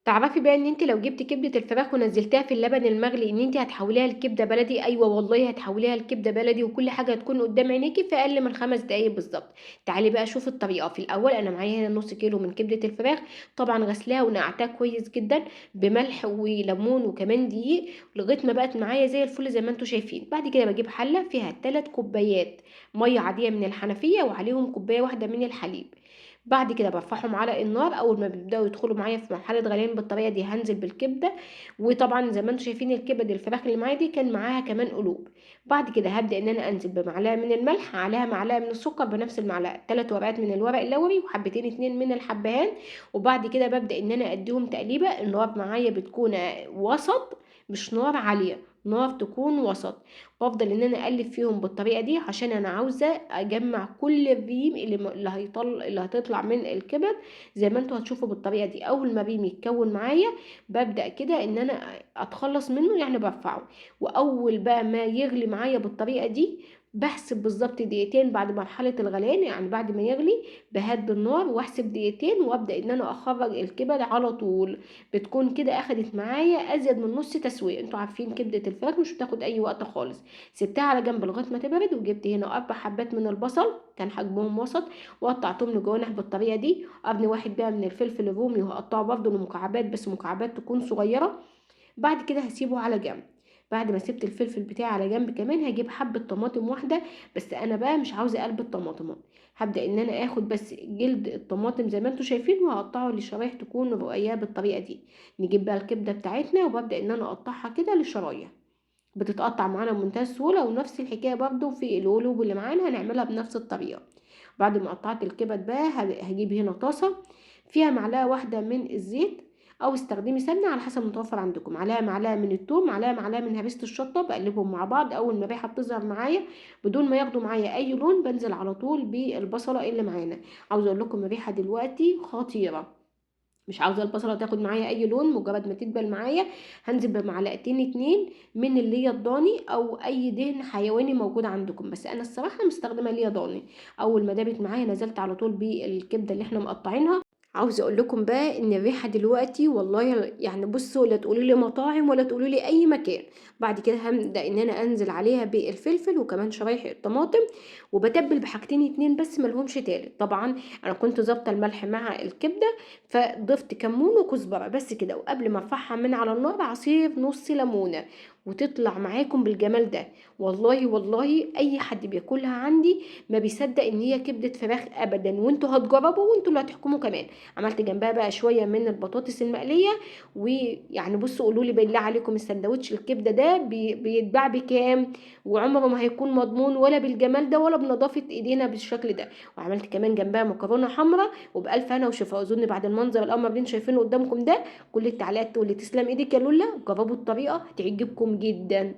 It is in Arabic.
تعرفي بقى ان انت لو جبتي كبده الفراخ ونزلتيها في اللبن المغلي ان انت هتحوليها لكبده بلدي. ايوه والله هتحوليها لكبده بلدي، وكل حاجه هتكون قدام عينيكي في اقل من 5 دقايق بالظبط. تعالي بقى شوفي الطريقه. في الاول انا معايا هنا نص كيلو من كبده الفراخ، طبعا غسلاها ونقعتها كويس جدا بملح وليمون وكمان دقيق لغايه ما بقت معايا زي الفل زي ما انتم شايفين. بعد كده بجيب حله فيها 3 كوبايات ميه عاديه من الحنفيه وعليهم كوبايه واحده من الحليب. بعد كده برفعهم على النار. اول ما بيبداوا يدخلوا معايا في مرحله غليان بالطريقه دي هنزل بالكبده. وطبعا زي ما انتم شايفين الكبد الفراخ اللي معايا دي كان معاها كمان قلوب. بعد كده هبدا ان انا انزل بمعلقه من الملح عليها معلقه من السكر بنفس المعلقه، 3 ورقات من الورق اللوري وحبتين 2 من الحبهان. وبعد كده ببدا ان انا اديهم تقليبه. النار معايا بتكون وسط، مش نار عاليه، نار تكون وسط. بفضل ان انا اقلب فيهم بالطريقه دي عشان انا عاوزه اجمع كل الريم اللي هتطلع من الكبد. زي ما انتوا هتشوفوا بالطريقه دي. اول ما الريم يتكون معايا ببدا كده ان انا اتخلص منه، يعني برفعه. واول بقى ما يغلي معايا بالطريقه دي بحسب بالظبط دقيقتين بعد مرحله الغليان، يعني بعد ما يغلي بهدي النار واحسب دقيقتين وابدا ان انا اخرج الكبد على طول. بتكون كده اخدت معايا ازيد من نص تسويه. انتوا عارفين كبده الفراخ مش بتاخد اي وقت خالص. سبتها على جنب لغايه ما تبرد، وجبت هنا 4 حبات من البصل كان حجمهم وسط وقطعتهم لجوانح بالطريقه دي. قرن واحد بقى من الفلفل الرومي وهقطعه برضه لمكعبات، بس مكعبات تكون صغيره. بعد كده هسيبه على جنب. بعد ما سبت الفلفل بتاعي على جنب كمان هجيب حبه طماطم واحده. بس انا بقى مش عاوزه قلب الطماطم، هبدا ان انا اخد بس جلد الطماطم زي ما انتم شايفين وهقطعه لشرايح تكون رقيقه بالطريقه دي. نجيب بقى الكبده بتاعتنا وببدا ان انا اقطعها كده لشرايح بتتقطع معانا بمنتهى السهوله. ونفس الحكايه برضو في القلوب اللي معانا هنعملها بنفس الطريقه. بعد ما قطعت الكبد بقى هجيب هنا طاسه فيها معلقه واحده من الزيت، او استخدمي سمنه على حسب متوفر عندكم. عليها معلقه من الثوم، معلقه من هريسه الشطه، بقلبهم مع بعض. اول ما الريحه بتظهر معايا بدون ما ياخدوا معايا اي لون بنزل على طول بالبصله اللي معانا. عاوزه اقول لكم الريحه دلوقتي خطيره. مش عاوزه البصله تاخد معايا اي لون، مجرد ما تدبل معايا هنزل بمعلقتين 2 من اللي هي الضاني او اي دهن حيواني موجود عندكم، بس انا الصراحه مستخدمه اللي هي ضاني. اول ما دابت معايا نزلت على طول بالكبده اللي احنا مقطعينها. عاوزه اقول لكم بقى ان الريحه دلوقتي والله يعني بصوا، لا تقولوا لي مطاعم ولا تقولوا لي اي مكان. بعد كده هبدا ان انا انزل عليها بالفلفل وكمان شرايح الطماطم، وبتبل بحاجتين 2 بس ملهمش تالت. طبعا انا كنت ظابطه الملح مع الكبده فضفت كمون وكزبره بس كده. وقبل ما ارفعها من على النار عصير نص ليمونه وتطلع معاكم بالجمال ده. والله والله اي حد بياكلها عندي ما بيصدق ان هي كبده فراخ ابدا. وانتوا هتجربوا وانتوا اللي هتحكموا كمان. عملت جنبها بقى شويه من البطاطس المقليه. ويعني بصوا قولوا لي بالله عليكم السندوتش الكبده ده بيتباع بكام؟ وعمره ما هيكون مضمون ولا بالجمال ده ولا بنظافه ايدينا بالشكل ده. وعملت كمان جنبها مكرونه حمراء وبألف هنا وشفا. اظن بعد المنظر القمر اللي انتوا شايفينه قدامكم ده كل التعليقات تقول لي تسلم ايدك يا لولا. جربوا الطريقه هتعجبكم جدا.